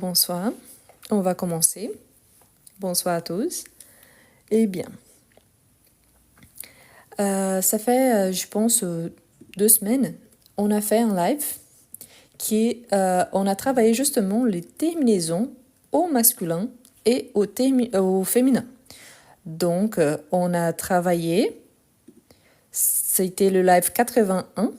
Bonsoir, on va commencer. Bonsoir à tous. Eh bien, ça fait, je pense, 2 semaines, on a fait un live on a travaillé justement les terminaisons au masculin et au féminin. Donc, on a travaillé, c'était le live 81,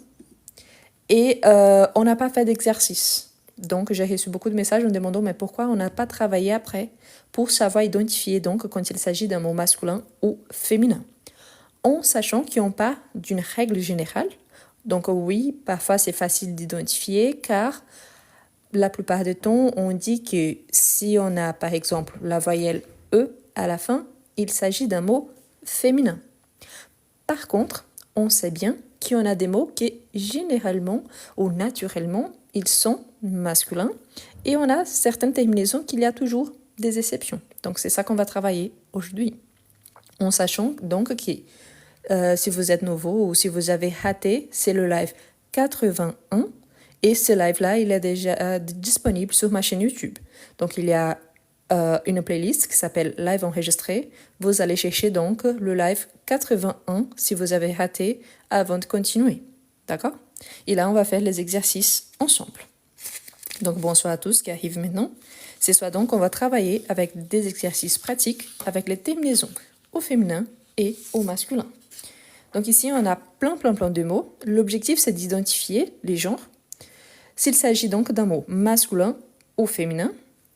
et on n'a pas fait d'exercice. Donc, j'ai reçu beaucoup de messages me demandant mais pourquoi on n'a pas travaillé après pour savoir identifier donc quand il s'agit d'un mot masculin ou féminin. En sachant qu'ils n'ont pas d'une règle générale. Donc oui, parfois c'est facile d'identifier car la plupart du temps, on dit que si on a par exemple la voyelle E à la fin, il s'agit d'un mot féminin. Par contre, on sait bien qu'il y en a des mots qui généralement ou naturellement, ils sont masculins et on a certaines terminaisons qu'il y a toujours des exceptions. Donc c'est ça qu'on va travailler aujourd'hui. En sachant donc que si vous êtes nouveau ou si vous avez raté, c'est le live 81 et ce live-là, il est déjà disponible sur ma chaîne YouTube. Donc il y a une playlist qui s'appelle Live enregistré. Vous allez chercher donc le live 81 si vous avez raté avant de continuer. D'accord? Et là, on va faire les exercices ensemble. Donc bonsoir à tous qui arrivent maintenant. Ce soir donc, on va travailler avec des exercices pratiques avec les terminaisons au féminin et au masculin. Donc ici, on a plein de mots. L'objectif, c'est d'identifier les genres. S'il s'agit donc d'un mot masculin ou féminin,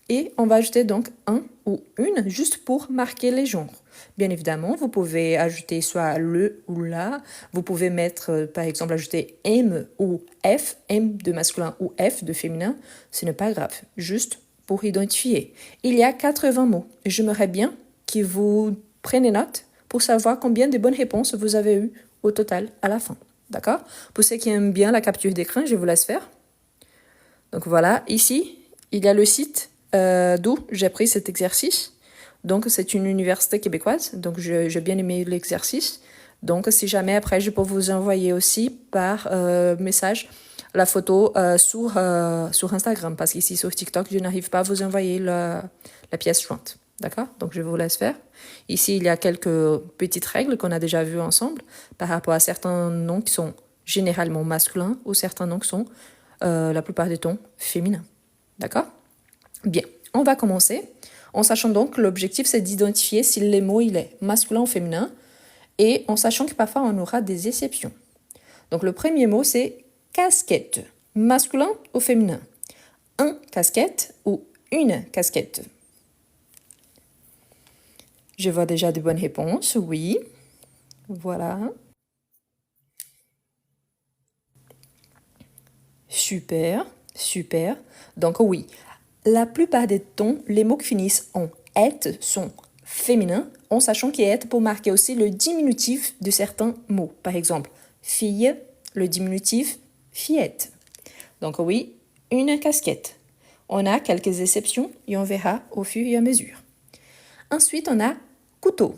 et on va ajouter donc un ou une juste pour marquer les genres. Bien évidemment, vous pouvez ajouter soit le ou la. Vous pouvez mettre, par exemple, ajouter M ou F, M de masculin ou F de féminin. Ce n'est pas grave, juste pour identifier. Il y a 80 mots. J'aimerais bien que vous preniez note pour savoir combien de bonnes réponses vous avez eues au total à la fin. D'accord? Pour ceux qui aiment bien la capture d'écran, je vous laisse faire. Donc voilà, ici, il y a le site d'où j'ai pris cet exercice. Donc, c'est une université québécoise. Donc, j'ai bien aimé l'exercice. Donc, si jamais après, je peux vous envoyer aussi par message la photo sur Instagram. Parce qu'ici, sur TikTok, je n'arrive pas à vous envoyer la pièce jointe. D'accord? Donc, je vous laisse faire. Ici, il y a quelques petites règles qu'on a déjà vues ensemble par rapport à certains noms qui sont généralement masculins ou certains noms qui sont la plupart du temps féminins. D'accord? Bien, on va commencer en sachant donc que l'objectif, c'est d'identifier si les mots, il est masculin ou féminin et en sachant que parfois, on aura des exceptions. Donc, le premier mot, c'est casquette. Masculin ou féminin? Un casquette ou une casquette? Je vois déjà de bonnes réponses, oui. Voilà. Super, super. Donc oui, la plupart des temps, les mots qui finissent en -ette sont féminins, en sachant qu'il y a -ette pour marquer aussi le diminutif de certains mots. Par exemple, fille, le diminutif fillette. Donc oui, une casquette. On a quelques exceptions et on verra au fur et à mesure. Ensuite, on a couteau.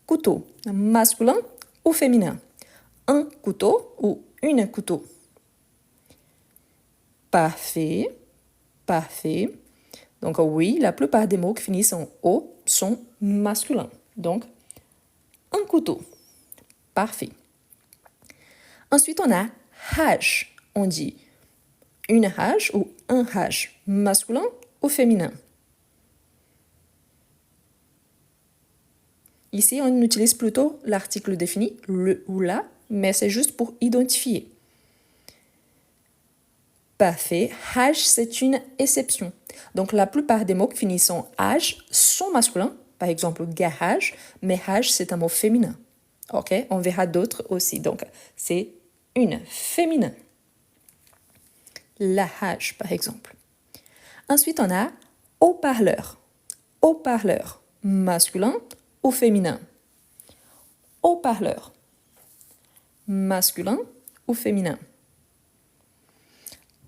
Couteau, masculin ou féminin? Un couteau ou une couteau? Parfait, parfait. Donc oui, la plupart des mots qui finissent en O sont masculins. Donc, un couteau. Parfait. Ensuite, on a hache. On dit une hache ou un hache, masculin ou féminin? Ici, on utilise plutôt l'article défini, le ou la, mais c'est juste pour identifier. Parfait. Hache, c'est une exception. Donc, la plupart des mots qui finissent en âge sont masculins. Par exemple, garage, mais âge, c'est un mot féminin. OK? On verra d'autres aussi. Donc, c'est une féminin. La hache, par exemple. Ensuite, on a haut-parleur. Haut-parleur, masculin ou féminin? Haut-parleur, masculin ou féminin?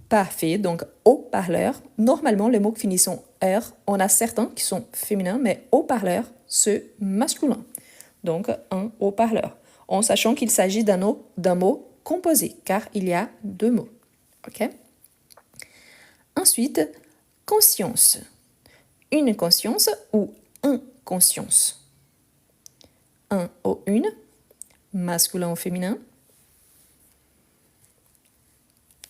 Parfait, donc haut-parleur. Normalement, les mots qui finissent en R, on a certains qui sont féminins, mais haut-parleur, c'est masculin. Donc, un haut-parleur. En sachant qu'il s'agit d'un mot composé, car il y a deux mots. OK? Ensuite, conscience. Une conscience ou un conscience. Un ou une, masculin ou féminin.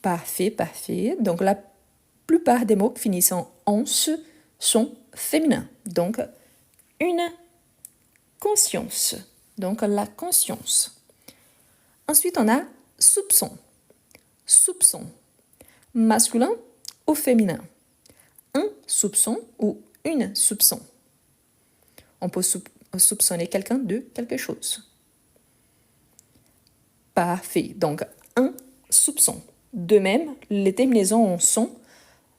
Parfait, parfait. Donc, la plupart des mots qui finissent en once sont féminins. Donc, une conscience. Donc, la conscience. Ensuite, on a soupçon. Soupçon. Masculin ou féminin. Un soupçon ou une soupçon. On peut soupçonner quelqu'un de quelque chose. Parfait. Donc, un soupçon. De même, les terminaisons en son,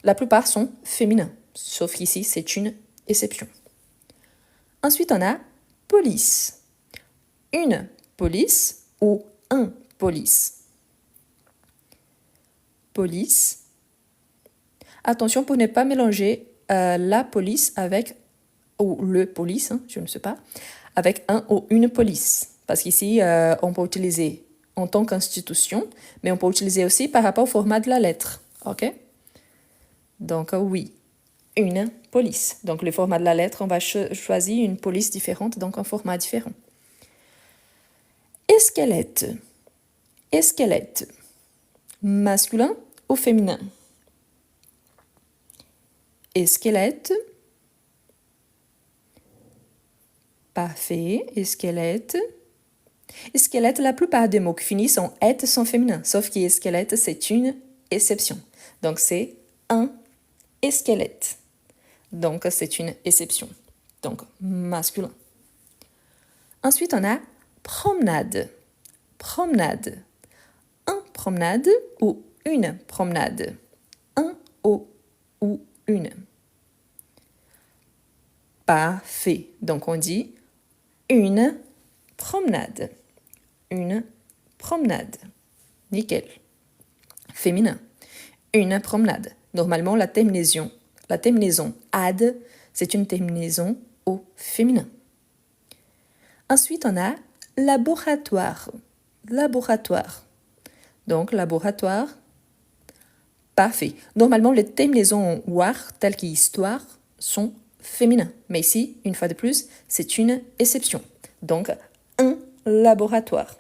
la plupart sont féminins. Sauf qu'ici, c'est une exception. Ensuite, on a police. Une police ou un police. Police. Attention pour ne pas mélanger la police avec, ou le police, je ne sais pas, avec un ou une police. Parce qu'ici, on peut utiliser en tant qu'institution, mais on peut utiliser aussi par rapport au format de la lettre. OK? Donc, oui, une police. Donc, le format de la lettre, on va choisir une police différente, donc un format différent. Esquelette. Esquelette. Masculin ou féminin? Esquelette. Parfait. Esquelette. Squelette, la plupart des mots qui finissent en -ette sont féminins, sauf que squelette, c'est une exception. Donc, c'est un squelette. Donc, c'est une exception. Donc, masculin. Ensuite, on a promenade. Promenade. Un promenade ou une promenade. Un ou une. Parfait. Donc, on dit une promenade. Une promenade. Nickel. Féminin. Une promenade. Normalement, la terminaison ad, c'est une terminaison au féminin. Ensuite, on a laboratoire. Laboratoire. Donc, laboratoire. Parfait. Normalement, les terminaisons war, telles qu'histoire, sont féminins. Mais ici, une fois de plus, c'est une exception. Donc, un laboratoire.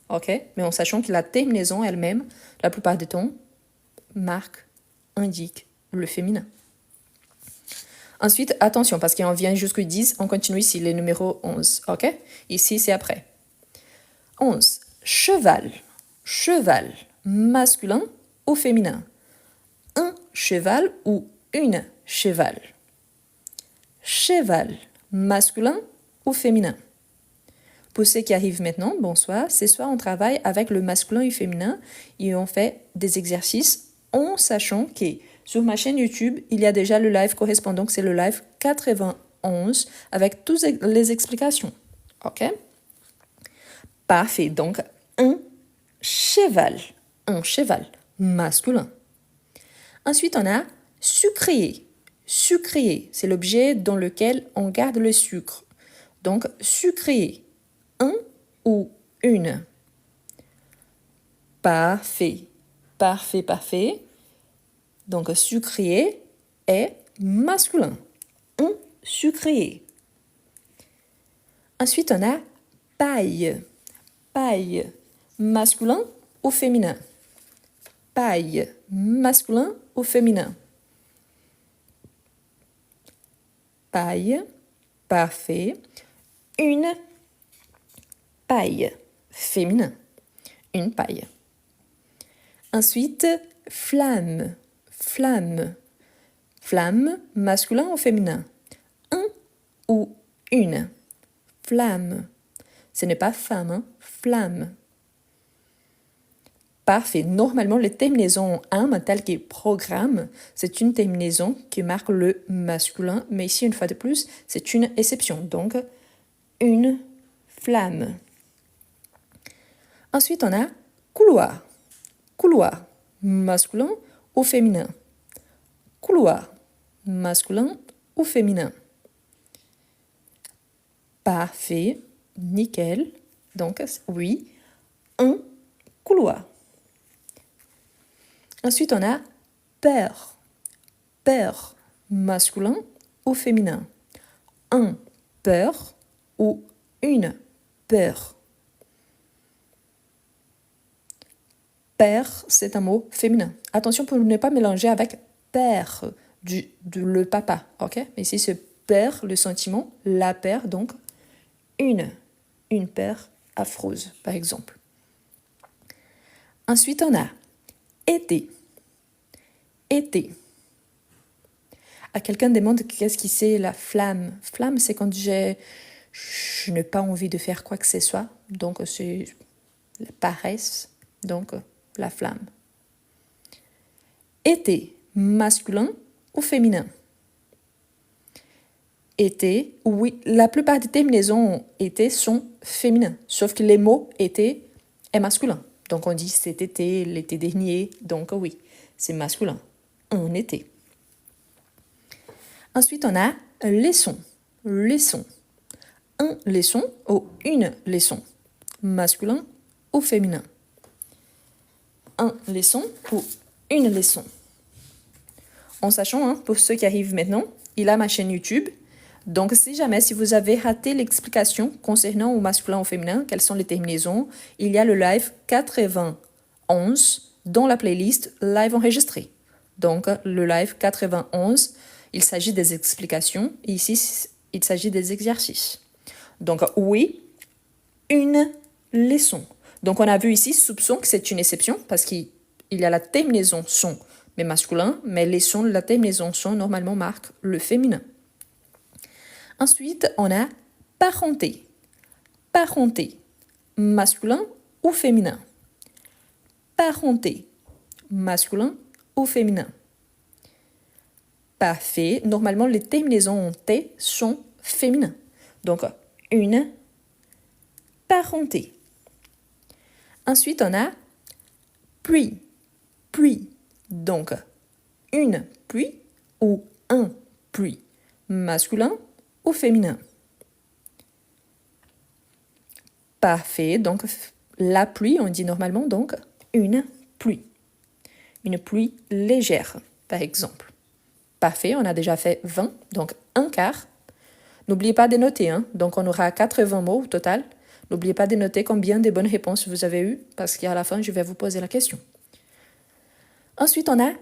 OK? Mais en sachant que la terminaison elle-même, la plupart du temps, indique le féminin. Ensuite, attention, parce qu'on vient jusqu'au 10, on continue ici, les numéros 11. OK? Ici, c'est après. 11. Cheval. Cheval. Masculin ou féminin? Un cheval ou une cheval? Cheval. Masculin ou féminin? Pour ceux qui arrivent maintenant, bonsoir. Ce soir, on travaille avec le masculin et féminin et on fait des exercices en sachant que sur ma chaîne YouTube, il y a déjà le live correspondant, c'est le live 91 avec toutes les explications. OK? Parfait. Donc, un cheval. Un cheval masculin. Ensuite, on a sucrier. Sucrier, c'est l'objet dans lequel on garde le sucre. Donc, sucrier. Un ou une? Parfait. Parfait, parfait. Donc, sucrier est masculin. Un sucrier. Ensuite, on a paille. Paille. Masculin ou féminin? Paille. Masculin ou féminin? Paille. Parfait. Une paille. Féminin. Une paille. Ensuite, flamme. Flamme. Flamme, masculin ou féminin? Un ou une? Flamme. Ce n'est pas femme, flamme. Parfait. Normalement, les terminaisons âme, telles que programme, c'est une terminaison qui marque le masculin, mais ici, une fois de plus, c'est une exception. Donc, une flamme. Ensuite, on a couloir. Couloir, masculin ou féminin? Couloir, masculin ou féminin? Parfait, nickel. Donc, oui, un couloir. Ensuite, on a peur. père, masculin ou féminin. Un père ou une père. Père, c'est un mot féminin. Attention pour ne pas mélanger avec père, le papa, ok? Ici, c'est père, le sentiment, la paire, donc une paire affreuse, par exemple. Ensuite, on a été. Été. À quelqu'un demande qu'est-ce qui c'est la flamme. Flamme, c'est quand je n'ai pas envie de faire quoi que ce soit. Donc, c'est la paresse. Donc, la flamme. Été, masculin ou féminin? Été, oui, la plupart des terminaisons été sont féminins. Sauf que les mots été est masculin. Donc, on dit cet été, l'été dernier. Donc, oui, c'est masculin. Un été. Ensuite, on a leçon. Leçon. Un leçon ou une leçon. Masculin ou féminin. Un leçon ou une leçon. En sachant, hein, pour ceux qui arrivent maintenant, il a ma chaîne YouTube. Donc, si vous avez raté l'explication concernant au masculin ou au féminin, quelles sont les terminaisons, il y a le live 91 dans la playlist live enregistré. Donc, le live 91, il s'agit des explications. Et ici, il s'agit des exercices. Donc, oui, une leçon. Donc, on a vu ici, soupçon, que c'est une exception parce qu'il y a la terminaison son, mais masculin, mais leçon, la terminaison son, normalement, marque le féminin. Ensuite, on a parenté. Parenté, masculin ou féminin? Parenté, masculin ou féminin? Parfait. Normalement, les terminaisons en T sont féminins. Donc, une parenté. Ensuite, on a pluie. Pluie. Donc, une pluie ou un pluie. Masculin ou féminin? Parfait. Donc, la pluie, on dit normalement donc une pluie. Une pluie légère, par exemple. Parfait, on a déjà fait 20, donc un quart. N'oubliez pas de noter, hein? Donc on aura 80 mots au total. N'oubliez pas de noter combien de bonnes réponses vous avez eues, parce qu'à la fin, je vais vous poser la question. Ensuite, on a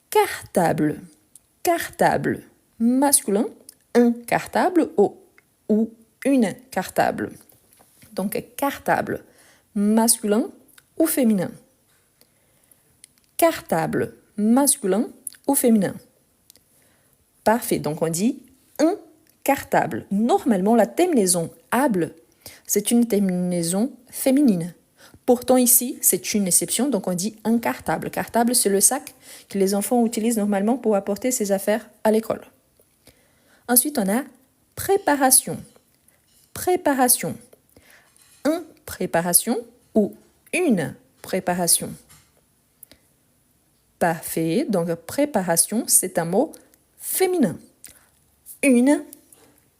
cartable. Cartable, masculin, un cartable ou une cartable. Donc, cartable, masculin ou féminin? Cartable, masculin ou féminin? Parfait, donc on dit un cartable. Normalement, la terminaison able, c'est une terminaison féminine. Pourtant, ici, c'est une exception, donc on dit un cartable. Cartable, c'est le sac que les enfants utilisent normalement pour apporter ses affaires à l'école. Ensuite, on a préparation. Préparation. Un préparation ou une préparation? Parfait, donc préparation, c'est un mot féminin. Une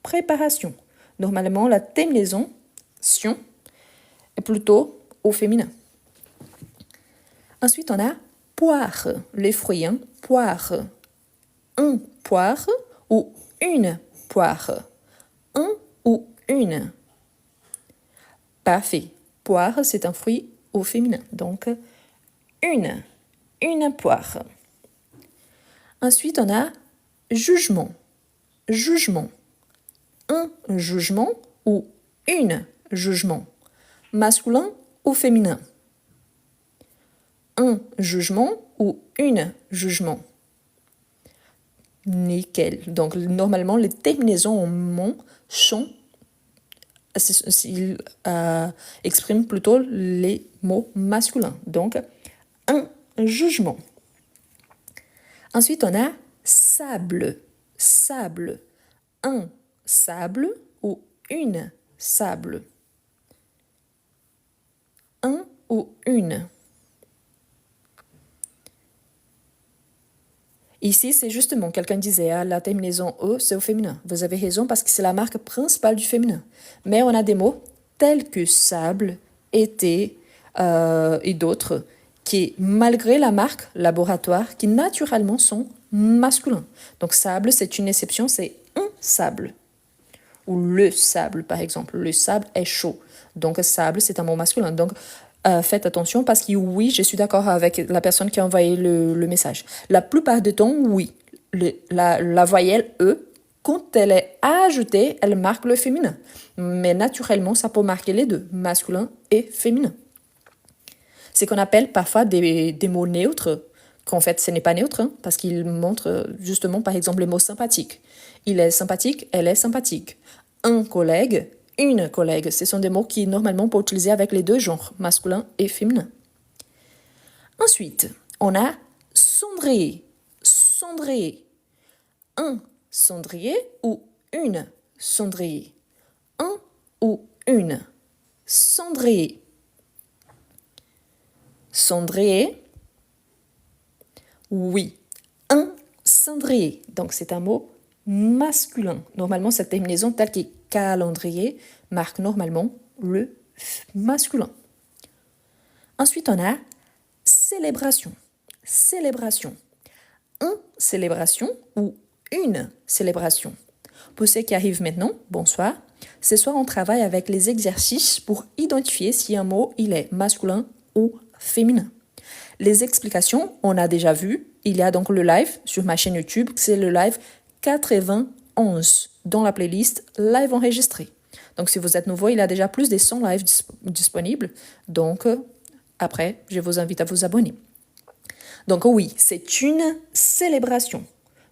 préparation. Normalement, la terminaison sion est plutôt au féminin. Ensuite, on a poire, les fruits, hein? Poire. Un poire ou une poire? Un ou une? Parfait. Poire, c'est un fruit au féminin. Donc, une poire. Ensuite, on a jugement. Jugement. Un jugement ou une jugement? Masculin ou féminin? Un jugement ou une jugement? Nickel. Donc, normalement, les terminaisons en mon sont, expriment plutôt les mots masculins. Donc, un jugement. Ensuite, on a sable. Sable. Un sable ou une sable? Un ou une? Ici, c'est justement, quelqu'un disait, la terminaison E, c'est au féminin. Vous avez raison parce que c'est la marque principale du féminin. Mais on a des mots tels que sable, été et d'autres qui, malgré la marque laboratoire, qui naturellement sont masculins. Donc sable, c'est une exception, c'est un sable. Ou le sable, par exemple. Le sable est chaud. Donc sable, c'est un mot masculin. Donc faites attention parce que oui, je suis d'accord avec la personne qui a envoyé le message. La plupart du temps, oui. La voyelle E, quand elle est ajoutée, elle marque le féminin. Mais naturellement, ça peut marquer les deux, masculin et féminin. C'est qu'on appelle parfois des mots neutres, qu'en fait ce n'est pas neutre, hein, parce qu'ils montrent justement par exemple le mot sympathique. Il est sympathique, elle est sympathique. Un collègue, une collègue, ce sont des mots qui normalement on peut utiliser avec les deux genres, masculin et féminin. Ensuite, on a cendrier. Cendrier. Un cendrier ou une cendrier. Un ou une. Cendrier. Cendrier. Oui. Un cendrier. Donc c'est un mot masculin. Normalement, cette terminaison telle que calendrier marque normalement le masculin. Ensuite, on a célébration. Célébration. Un célébration ou une célébration. Pour ceux qui arrivent maintenant, bonsoir. Ce soir, on travaille avec les exercices pour identifier si un mot il est masculin ou féminin. Les explications, on a déjà vu. Il y a donc le live sur ma chaîne YouTube. C'est le live 91 dans la playlist live enregistré. Donc, si vous êtes nouveau, il y a déjà plus de 100 lives disponibles. Donc, après, je vous invite à vous abonner. Donc, oui, c'est une célébration.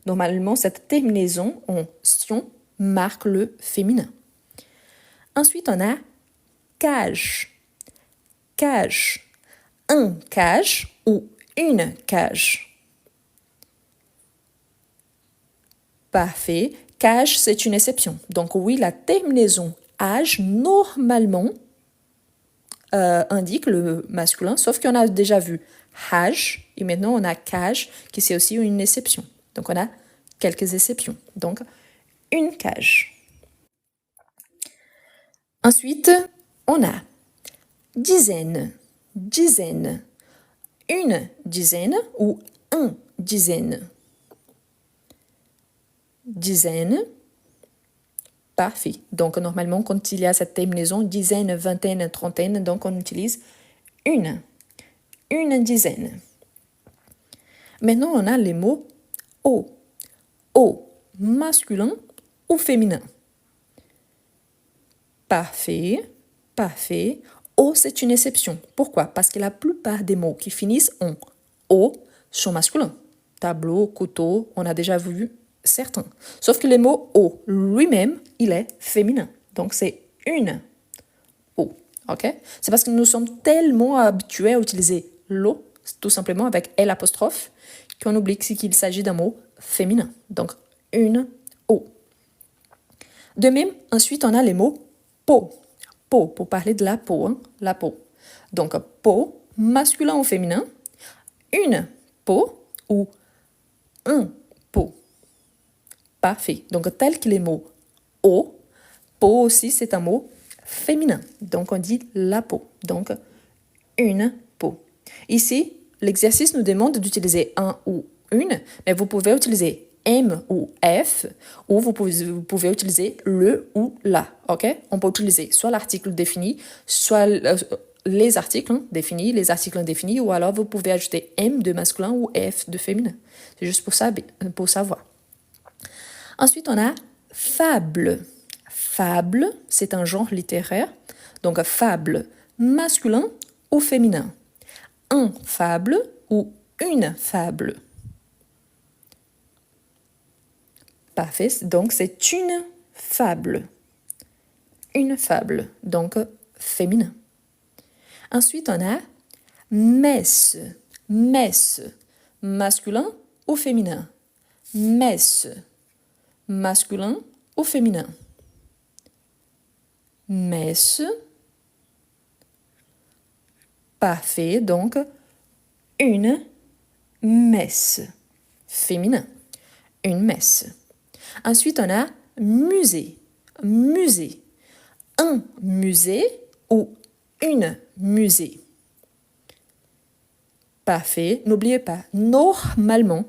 Normalement, cette terminaison en tion marque le féminin. Ensuite, on a cage. Cage. Un cage ou une cage. Parfait. Cage, c'est une exception. Donc oui, la terminaison âge, normalement, indique le masculin, sauf qu'on a déjà vu âge, et maintenant on a cage, qui c'est aussi une exception. Donc on a quelques exceptions. Donc, une cage. Ensuite, on a dizaine. Dizaine. Une dizaine ou un dizaine. Dizaine. Parfait. Donc, normalement, quand il y a cette terminaison, dizaine, vingtaine, trentaine, donc on utilise une. Une dizaine. Maintenant, on a les mots au. Au, masculin ou féminin. Parfait. Parfait. O, c'est une exception. Pourquoi? Parce que la plupart des mots qui finissent en O sont masculins. Tableau, couteau, on a déjà vu certains. Sauf que le mot O lui-même, il est féminin. Donc, c'est une O. OK? C'est parce que nous sommes tellement habitués à utiliser l'O, tout simplement avec L apostrophe, qu'on oublie qu'il s'agit d'un mot féminin. Donc, une O. De même, ensuite, on a les mots peau. Peau, pour parler de la peau, hein, la peau. Donc, peau, masculin ou féminin, une peau ou un peau. Parfait. Donc, tel que les mots eau, peau aussi, c'est un mot féminin. Donc, on dit la peau. Donc, une peau. Ici, l'exercice nous demande d'utiliser un ou une, mais vous pouvez utiliser M ou F, ou vous pouvez utiliser le ou la, ok? On peut utiliser soit l'article défini, soit les articles définis, les articles indéfinis, ou alors vous pouvez ajouter M de masculin ou F de féminin. C'est juste pour savoir. Ensuite, on a fable. Fable, c'est un genre littéraire. Donc, fable, masculin ou féminin. Un fable ou une fable. Parfait. Donc, c'est une fable. Une fable. Donc, féminin. Ensuite, on a messe. Messe. Masculin ou féminin? Messe. Masculin ou féminin? Messe. Parfait. Donc, une messe. Féminin. Une messe. Ensuite, on a musée. Musée. Un musée ou une musée. Parfait. N'oubliez pas, normalement,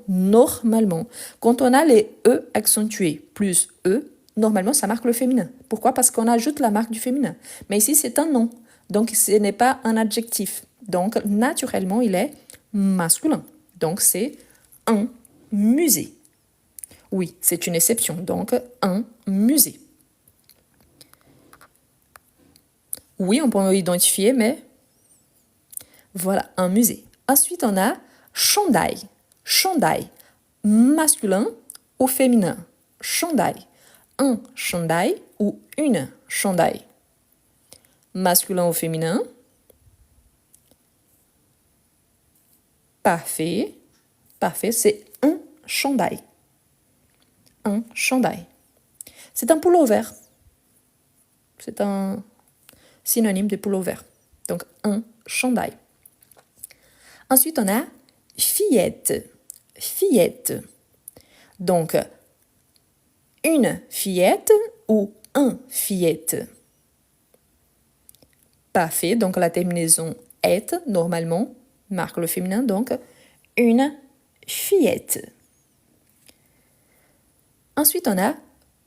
quand on a les E accentués plus E, normalement, ça marque le féminin. Pourquoi? Parce qu'on ajoute la marque du féminin. Mais ici, c'est un nom. Donc, ce n'est pas un adjectif. Donc, naturellement, il est masculin. Donc, c'est un musée. Oui, c'est une exception. Donc, un musée. Oui, on peut identifier, mais voilà, un musée. Ensuite, on a chandail. Chandail, masculin ou féminin? Chandail. Un chandail ou une chandail? Masculin ou féminin? Parfait. Parfait, c'est un chandail. Un chandail. C'est un pullover. C'est un synonyme de pullover. Donc, un chandail. Ensuite, on a fillette. Fillette. Donc, une fillette ou un fillette? Parfait. Donc, la terminaison est, normalement, marque le féminin. Donc, une fillette. Ensuite, on a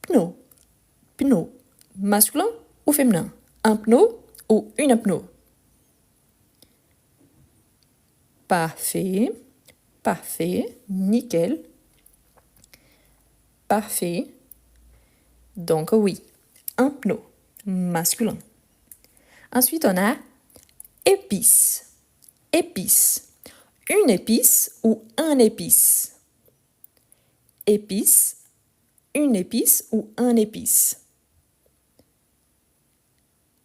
pneu. Pneu. Masculin ou féminin? Un pneu ou une pneu? Parfait. Parfait. Nickel. Parfait. Donc, oui, un pneu. Masculin. Ensuite, on a épice. Épice. Une épice ou un épice? Épice. Une épice ou un épice?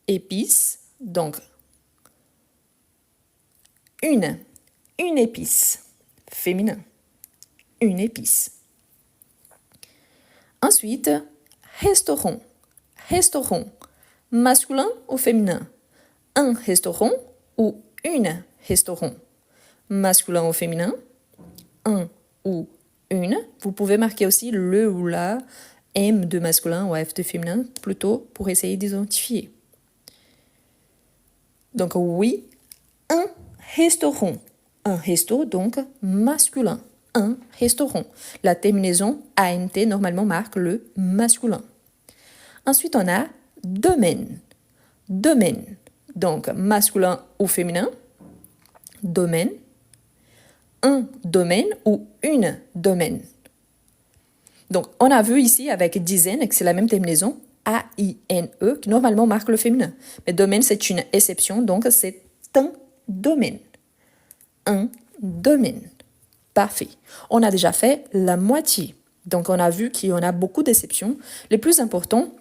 Épice. Donc, une épice. Féminin. Une épice. Ensuite, restaurant. Restaurant. Masculin ou féminin? Un restaurant ou une restaurant? Masculin ou féminin? Un ou une. Vous pouvez marquer aussi le ou la, M de masculin ou F de féminin, plutôt pour essayer d'identifier. Donc oui, un restaurant. Un resto, donc masculin. Un restaurant. La terminaison ANT normalement marque le masculin. Ensuite, on a domaine. Domaine. Donc masculin ou féminin? Domaine. Un domaine ou une domaine? Donc, on a vu ici avec dizaine que c'est la même terminaison, A-I-N-E, qui normalement marque le féminin. Mais domaine, c'est une exception, donc c'est un domaine. Un domaine. Parfait. On a déjà fait la moitié. Donc, on a vu qu'il y en a beaucoup d'exceptions. Le plus important,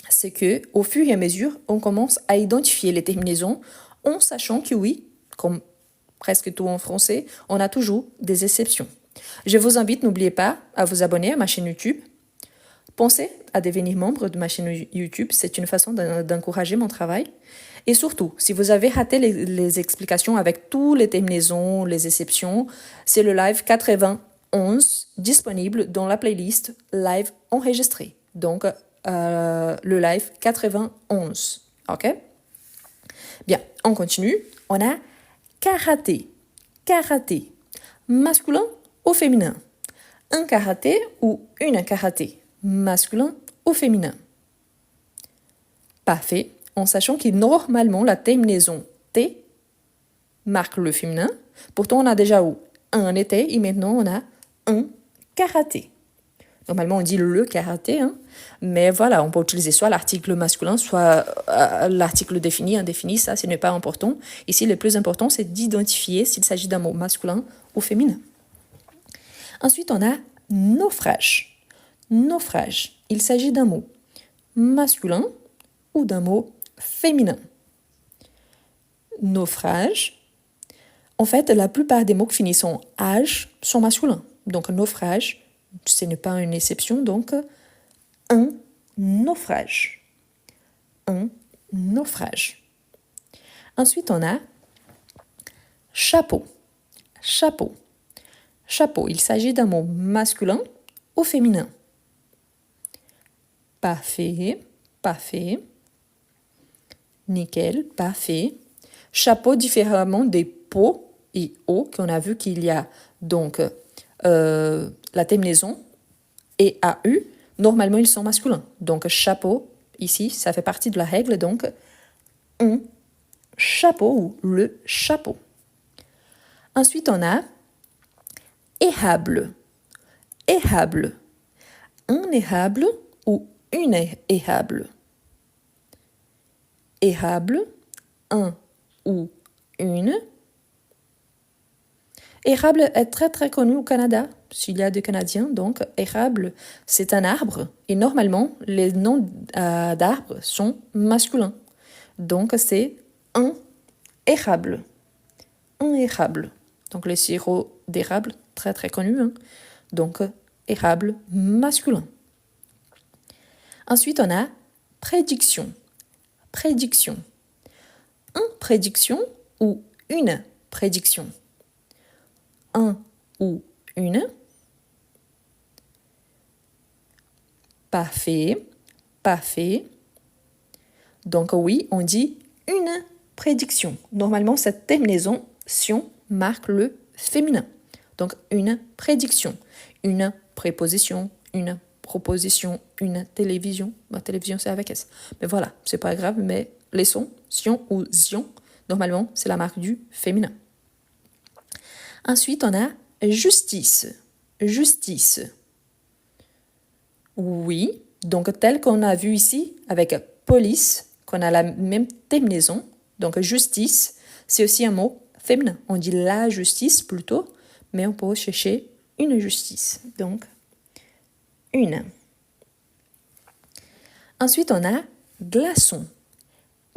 c'est que au fur et à mesure, on commence à identifier les terminaisons en sachant que oui, comme presque tout en français, on a toujours des exceptions. Je vous invite, n'oubliez pas, à vous abonner à ma chaîne YouTube. Pensez à devenir membre de ma chaîne YouTube, c'est une façon d'encourager mon travail. Et surtout, si vous avez raté les explications avec toutes les terminaisons, les exceptions, c'est le live 91 disponible dans la playlist live enregistré. Donc, le live 91. OK? Bien, on continue. On a karaté. Karaté. Masculin ou féminin? Un karaté ou une karaté? Masculin ou féminin? Parfait. En sachant que normalement, la terminaison T marque le féminin. Pourtant, on a déjà eu un été et maintenant, on a un karaté. Normalement, on dit le karaté, hein, mais voilà, on peut utiliser soit l'article masculin, soit l'article défini, indéfini, ça, ce n'est pas important. Ici, le plus important, c'est d'identifier s'il s'agit d'un mot masculin ou féminin. Ensuite, on a naufrage. Naufrage, il s'agit d'un mot masculin ou d'un mot féminin. Naufrage, en fait, la plupart des mots qui finissent en age sont masculins. Donc, naufrage, ce n'est pas une exception, donc un naufrage. Un naufrage. Ensuite, on a chapeau. Chapeau. Chapeau, il s'agit d'un mot masculin ou féminin? Parfait, parfait. Nickel, parfait. Chapeau différemment des pots et O, qu'on a vu qu'il y a donc la terminaison et AU, normalement ils sont masculins. Donc chapeau, ici, ça fait partie de la règle, donc un chapeau ou le chapeau. Ensuite, on a érable. Érable. Un érable ou une érable. Érable, un ou une. Érable est très très connu au Canada, s'il y a des Canadiens. Donc, érable, c'est un arbre. Et normalement, les noms d'arbres sont masculins. Donc, c'est un érable. Un érable. Donc, le sirop d'érable, très très connu. Hein? Donc, érable masculin. Ensuite, on a prédiction. Prédiction. Un prédiction ou une prédiction. Un ou une. Parfait. Parfait. Donc oui, on dit une prédiction. Normalement, cette terminaison marque le féminin. Donc une prédiction, une préposition, une proposition, une télévision. Ma télévision, c'est avec S. Mais voilà, c'est pas grave, mais les sons, sion ou zion, normalement, c'est la marque du féminin. Ensuite, on a justice. Justice. Oui, donc tel qu'on a vu ici avec police, qu'on a la même terminaison. Donc justice, c'est aussi un mot féminin. On dit la justice plutôt, mais on peut chercher une justice. Donc, une. Ensuite, on a glaçon.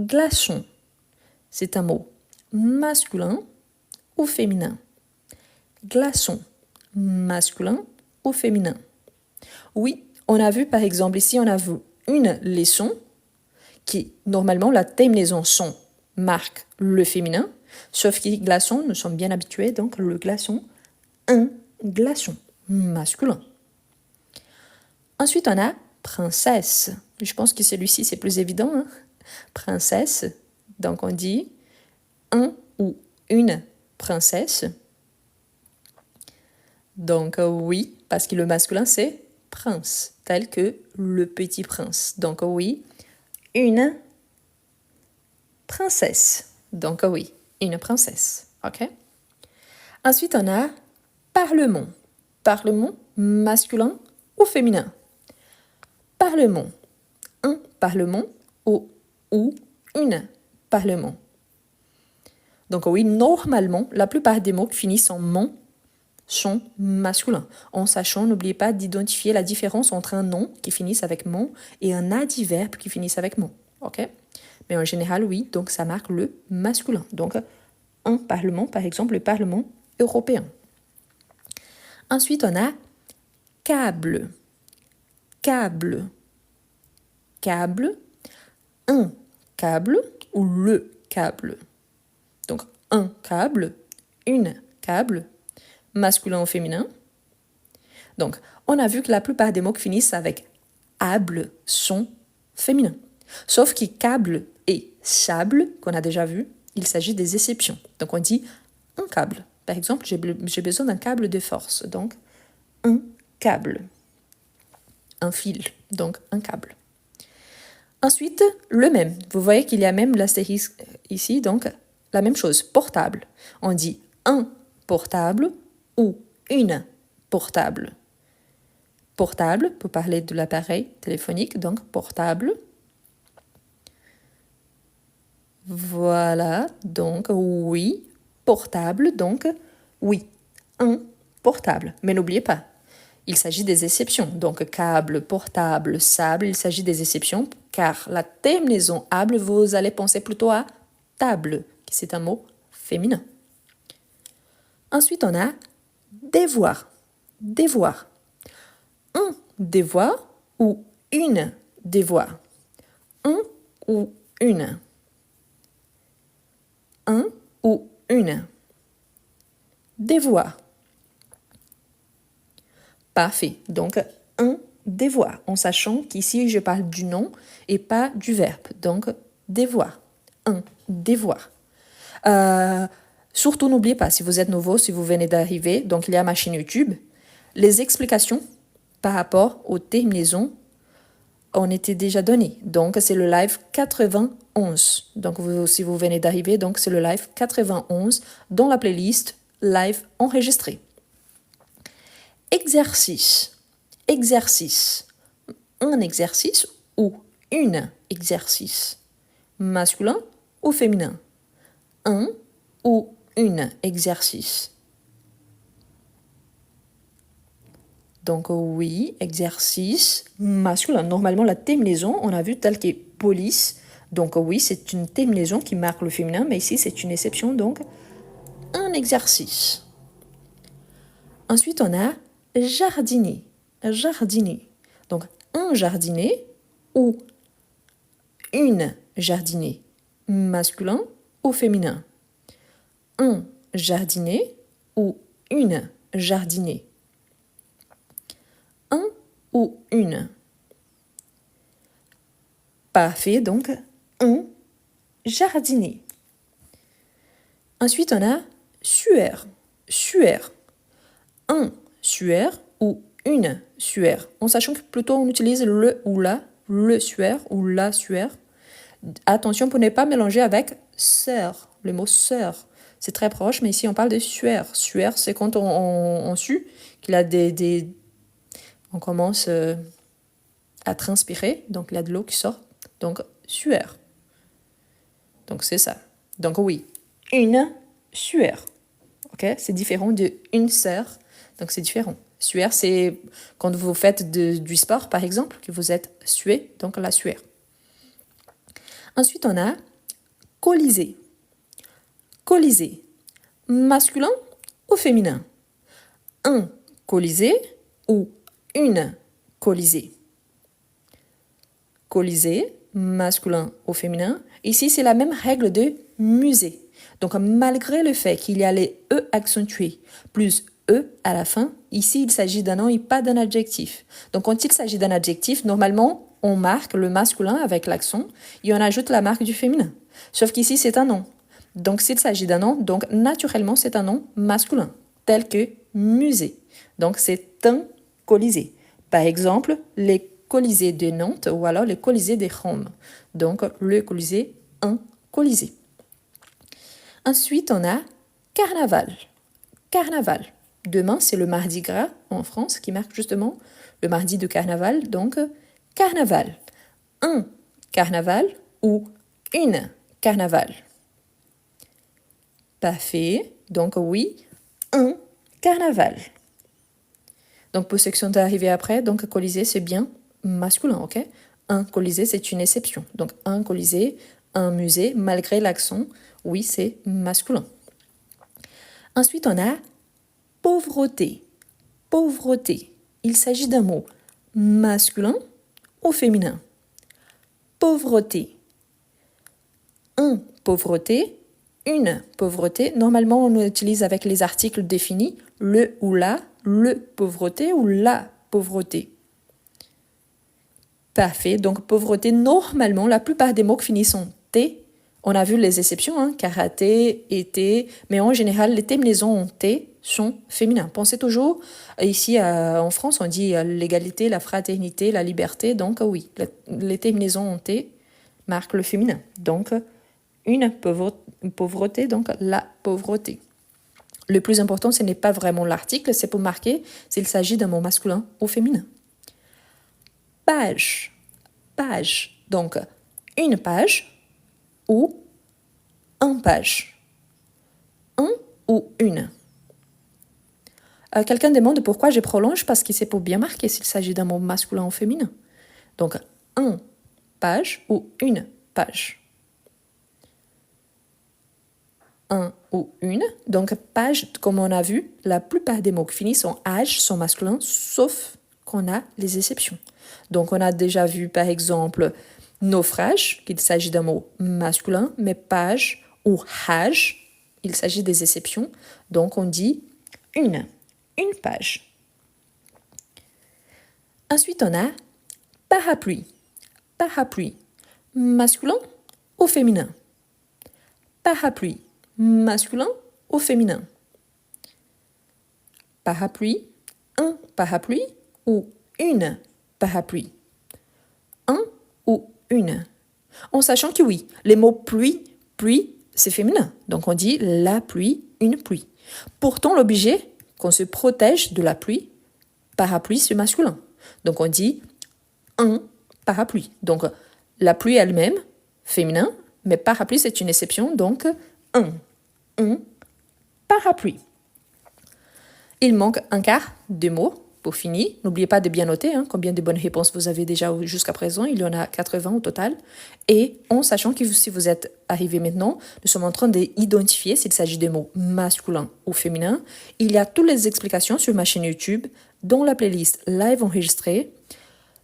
Glaçon, c'est un mot masculin ou féminin. Glaçon, masculin ou féminin. Oui, on a vu par exemple ici, on a vu une leçon qui, normalement, la terminaison son marque le féminin, sauf que glaçon, nous sommes bien habitués, donc le glaçon, un glaçon, masculin. Ensuite, on a princesse. Je pense que celui-ci, c'est plus évident. Hein? Princesse, donc on dit un ou une princesse. Donc oui, parce que le masculin, c'est prince, tel que le petit prince. Donc oui, une princesse. Donc oui, une princesse. OK? Ensuite, on a parlement. Parlement, masculin ou féminin? Parlement. Un parlement ou une parlement. Donc oui, normalement, la plupart des mots qui finissent en mon sont masculins. En sachant, n'oubliez pas d'identifier la différence entre un nom qui finisse avec mon et un adverbe qui finisse avec mon. OK? Mais en général, oui, donc ça marque le masculin. Donc, un parlement, par exemple, le Parlement européen. Ensuite, on a câble. Câble. Câble. Un câble ou le câble. Donc, un câble, une câble, masculin ou féminin. Donc, on a vu que la plupart des mots qui finissent avec able sont féminins. Sauf que câble et sable, qu'on a déjà vu, il s'agit des exceptions. Donc, on dit un câble. Par exemple, j'ai besoin d'un câble de force. Donc, un câble. Un fil. Donc, un câble. Ensuite, le même. Vous voyez qu'il y a même l'astérisque ici. Donc, la même chose. Portable. On dit un portable ou une portable. Portable, pour parler de l'appareil téléphonique, donc portable. Voilà, donc oui, portable, donc oui, un portable. Mais n'oubliez pas, il s'agit des exceptions. Donc câble, portable, sable, il s'agit des exceptions car la terminaison able, vous allez penser plutôt à table, qui c'est un mot féminin. Ensuite, on a devoir. Devoir. Un devoir ou une devoir. Un ou une. Un ou une. Devoir. Parfait. Donc, un devoir, en sachant qu'ici, je parle du nom et pas du verbe. Donc, devoir. Un devoir. Surtout, n'oubliez pas, si vous êtes nouveau, si vous venez d'arriver, donc il y a ma chaîne YouTube, les explications par rapport aux terminaisons ont été déjà données. Donc, c'est le live 91. Donc, si vous venez d'arriver, donc c'est le live 91 dans la playlist live enregistré. Exercice. Exercice. Un exercice ou une exercice. Masculin ou féminin. Un ou une exercice. Donc oui, exercice masculin. Normalement, la terminaison, on a vu telle qu'est police. Donc oui, c'est une terminaison qui marque le féminin, mais ici, c'est une exception, donc un exercice. Ensuite, on a jardiner. Jardiner. Donc un jardinier ou une jardinier. Masculin ou féminin. Un jardinier ou une jardinier. Un ou une. Parfait, donc un jardinier. Ensuite, on a sueur. Sueur. Un sueur ou une sueur. En sachant que plutôt on utilise le ou la, le sueur ou la sueur. Attention pour ne pas mélanger avec sœur, le mot sœur. C'est très proche, mais ici on parle de sueur. Sueur, c'est quand on sue, qu'il a on commence à transpirer, donc il y a de l'eau qui sort. Donc, sueur. Donc, c'est ça. Donc, oui, une sueur. Ok, c'est différent de une sœur. Donc, c'est différent. Sueur, c'est quand vous faites du sport, par exemple, que vous êtes sué, donc la sueur. Ensuite, on a colisé. Colisé. Masculin ou féminin? Un colisé ou une colisée. Colisée, masculin ou féminin. Ici, c'est la même règle de musée. Donc, malgré le fait qu'il y a les E accentués plus E à la fin, ici, il s'agit d'un nom et pas d'un adjectif. Donc, quand il s'agit d'un adjectif, normalement, on marque le masculin avec l'accent et on ajoute la marque du féminin. Sauf qu'ici, c'est un nom. Donc, s'il s'agit d'un nom, donc naturellement, c'est un nom masculin, tel que musée. Donc, c'est un colisée. Par exemple, les Colisée de Nantes ou alors le Colisée de Rome. Donc, le Colisée, un Colisée. Ensuite, on a carnaval. Carnaval. Demain, c'est le mardi gras en France qui marque justement le mardi de carnaval. Donc, carnaval. Un carnaval ou une carnaval. Parfait. Donc, oui, un carnaval. Donc, pour ceux qui sont arrivés après, donc colisée, c'est bien masculin, ok? Un colisée, c'est une exception. Donc, un colisée, un musée, malgré l'accent, oui, c'est masculin. Ensuite, on a pauvreté. Pauvreté. Il s'agit d'un mot masculin ou féminin? Pauvreté. Un pauvreté, une pauvreté. Normalement, on utilise avec les articles définis le ou la, le pauvreté ou la pauvreté. Parfait. Donc, pauvreté, normalement, la plupart des mots qui finissent en T, on a vu les exceptions, hein, karaté, été, mais en général, les terminaisons en T sont féminins. Pensez toujours, ici en France, on dit l'égalité, la fraternité, la liberté. Donc, oui, les terminaisons en T marquent le féminin. Donc, une pauvreté, donc la pauvreté. Le plus important, ce n'est pas vraiment l'article, c'est pour marquer s'il s'agit d'un mot masculin ou féminin. Page. Page. Donc, une page ou un page. Un ou une. Quelqu'un demande pourquoi je prolonge, parce que c'est pour bien marquer s'il s'agit d'un mot masculin ou féminin. Donc, un page ou une page. Un ou une. Donc, page, comme on a vu, la plupart des mots qui finissent en âge sont masculins, sauf qu'on a les exceptions. Donc, on a déjà vu, par exemple, naufrage, qu'il s'agit d'un mot masculin, mais page ou hage, il s'agit des exceptions. Donc, on dit une page. Ensuite, on a parapluie. Parapluie, masculin ou féminin? Parapluie, masculin au féminin. Parapluie, un parapluie ou une parapluie. Un ou une. En sachant que oui, les mots pluie, pluie, c'est féminin. Donc on dit la pluie, une pluie. Pourtant, l'objet, qu'on se protège de la pluie, parapluie, c'est masculin. Donc on dit un parapluie. Donc la pluie elle-même, féminin, mais parapluie, c'est une exception. Donc un parapluie. Il manque un quart de mots pour finir. N'oubliez pas de bien noter combien de bonnes réponses vous avez déjà jusqu'à présent. Il y en a 80 au total. Et en sachant que si vous êtes arrivé maintenant, nous sommes en train d'identifier s'il s'agit de mots masculins ou féminins. Il y a toutes les explications sur ma chaîne YouTube dans la playlist live enregistrée.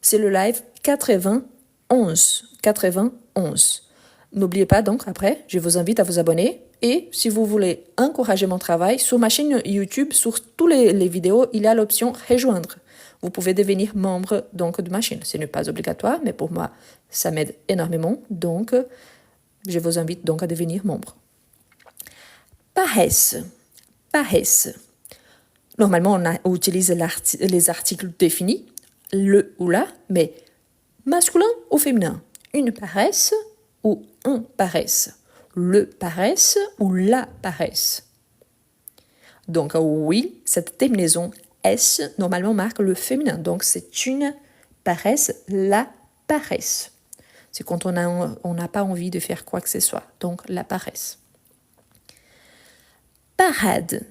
C'est le live 91. 91. N'oubliez pas donc, après, je vous invite à vous abonner. Et si vous voulez encourager mon travail, sur ma chaîne YouTube, sur toutes les vidéos, il y a l'option « Rejoindre ». Vous pouvez devenir membre donc, de ma chaîne. Ce n'est pas obligatoire, mais pour moi, ça m'aide énormément. Donc, je vous invite donc à devenir membre. Paresse. Paresse. Normalement, on utilise les articles définis, le ou la, mais masculin ou féminin. Une paresse ou un paresse. Le paresse ou la paresse. Donc oui, cette terminaison S normalement marque le féminin. Donc c'est une paresse, la paresse. C'est quand on n'a pas envie de faire quoi que ce soit. Donc la paresse. Parade.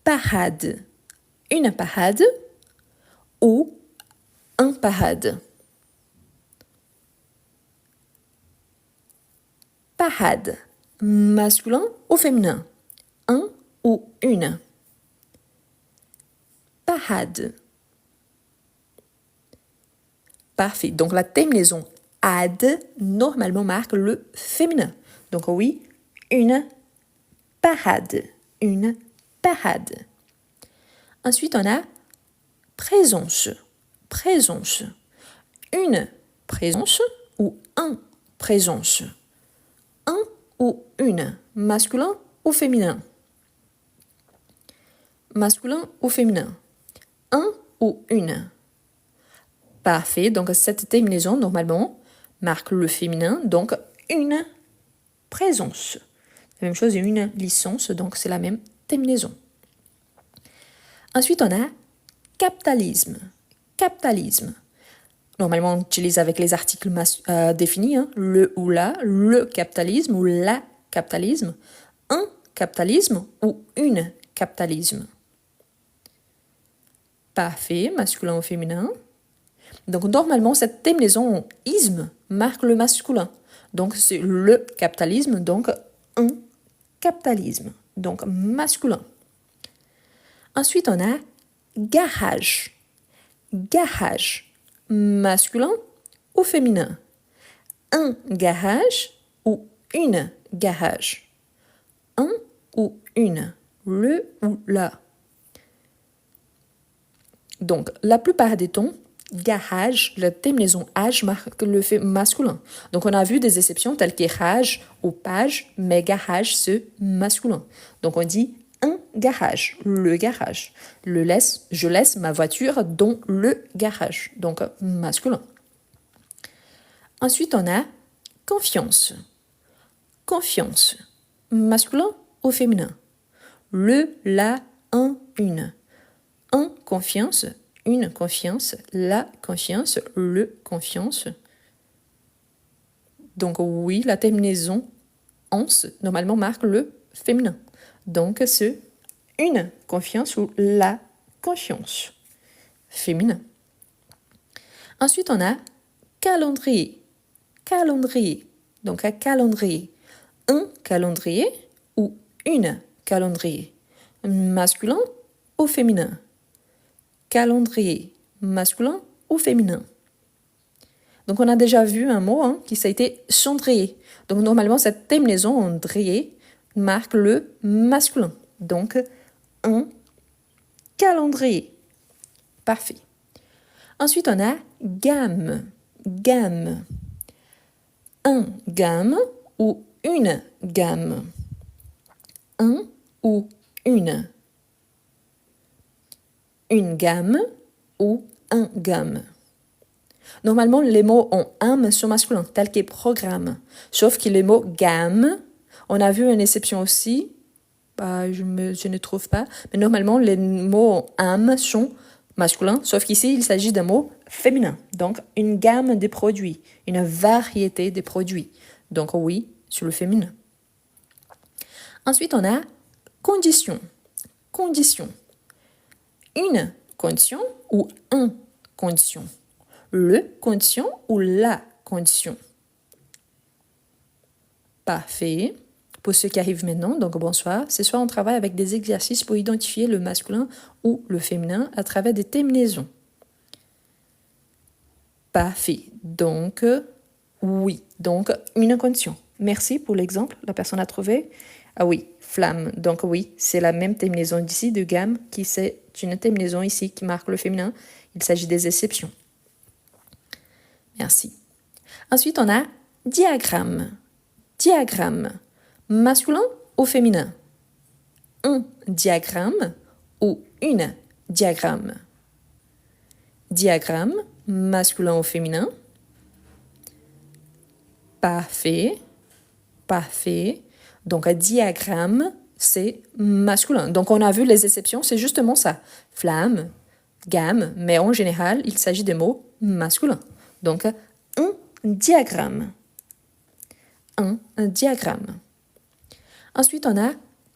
Parade. Une parade ou un parade. Parade. Masculin ou féminin. Un ou une. Parade. Parfait. Donc la terminaison ad normalement marque le féminin. Donc oui, une parade. Une parade. Ensuite, on a présence. Présence. Une présence ou un présence. Un ou une. Masculin ou féminin. Masculin ou féminin. Un ou une. Parfait. Donc, cette terminaison, normalement, marque le féminin. Donc, une présence. La même chose, une licence. Donc, c'est la même terminaison. Ensuite, on a capitalisme. Capitalisme. Normalement, on utilise avec les articles définis, le ou la, le capitalisme ou la capitalisme, un capitalisme ou une capitalisme. Parfait, masculin ou féminin. Donc, normalement, cette terminaison en isme marque le masculin. Donc, c'est le capitalisme, donc un capitalisme, donc masculin. Ensuite, on a garage. Garage. Masculin ou féminin. Un garage ou une garage. Un ou une. Le ou la. Donc, la plupart des temps, garage, la terminaison âge marque le fait masculin. Donc, on a vu des exceptions telles que rage ou page, mais garage, c'est masculin. Donc, on dit un garage, le garage. Je laisse ma voiture dans le garage, donc masculin. Ensuite, on a confiance. Confiance, masculin ou féminin. Le, la, un, une. Un, confiance, une confiance, la confiance, le confiance. Donc oui, la terminaison ans normalement marque le féminin. Donc, c'est une confiance ou la confiance. Féminin. Ensuite, on a calendrier. Calendrier. Donc, un calendrier. Un calendrier ou une calendrier. Masculin ou féminin. Calendrier. Masculin ou féminin. Donc, on a déjà vu un mot qui ça a été cendrier. Donc, normalement, cette terminaison en drier marque le masculin. Donc, un calendrier. Parfait. Ensuite, on a gamme. Gamme. Un gamme ou une gamme. Un ou une gamme ou un gamme. Normalement, les mots ont âme sont masculins, tel que programme. Sauf que les mots gamme, on a vu une exception aussi, je ne trouve pas, mais normalement, les mots âme sont masculins, sauf qu'ici, il s'agit d'un mot féminin. Donc, une gamme de produits, une variété de produits. Donc, oui, sur le féminin. Ensuite, on a condition. Condition. Une condition ou un condition. Le condition ou la condition. Parfait. Pour ceux qui arrivent maintenant, donc bonsoir. Ce soir, on travaille avec des exercices pour identifier le masculin ou le féminin à travers des terminaisons. Parfait. Donc, oui. Donc, une condition. Merci pour l'exemple. La personne a trouvé. Ah oui, flamme. Donc oui, c'est la même terminaison d'ici de gamme qui c'est une terminaison ici qui marque le féminin. Il s'agit des exceptions. Merci. Ensuite, on a diagramme. Diagramme. Masculin ou féminin? Un diagramme ou une diagramme? Diagramme, masculin ou féminin? Parfait. Parfait. Donc, un diagramme, c'est masculin. Donc, on a vu les exceptions, c'est justement ça. Flamme, gamme, mais en général, il s'agit de mots masculins. Donc, un diagramme. Un diagramme. Ensuite, on a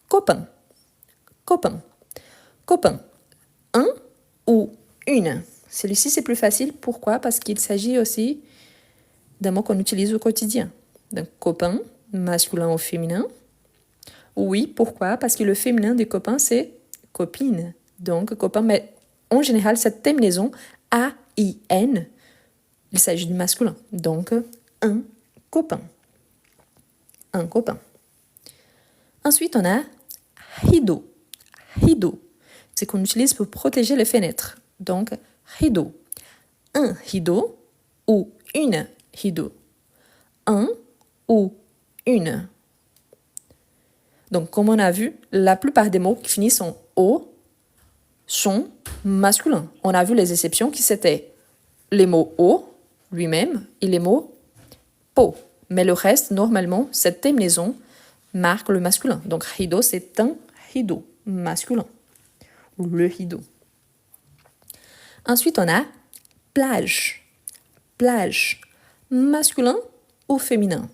copain. Copain. Copain. Un ou une. Celui-ci, c'est plus facile. Pourquoi? Parce qu'il s'agit aussi d'un mot qu'on utilise au quotidien. Donc, copain, masculin ou féminin. Oui, pourquoi? Parce que le féminin des copains, c'est copine. Donc, copain, mais en général, cette terminaison A-I-N, il s'agit du masculin. Donc, un copain. Un copain. Ensuite, on a rideau. Rideau. C'est qu'on utilise pour protéger les fenêtres. Donc, rideau. Un rideau ou une rideau. Un ou une. Donc, comme on a vu, la plupart des mots qui finissent en O sont masculins. On a vu les exceptions qui c'était les mots O lui-même et les mots peau. Mais le reste, normalement, cette terminaison marque le masculin. Donc, rideau, c'est un rideau masculin. Ou le rideau. Ensuite, on a plage. Plage. Masculin ou féminin?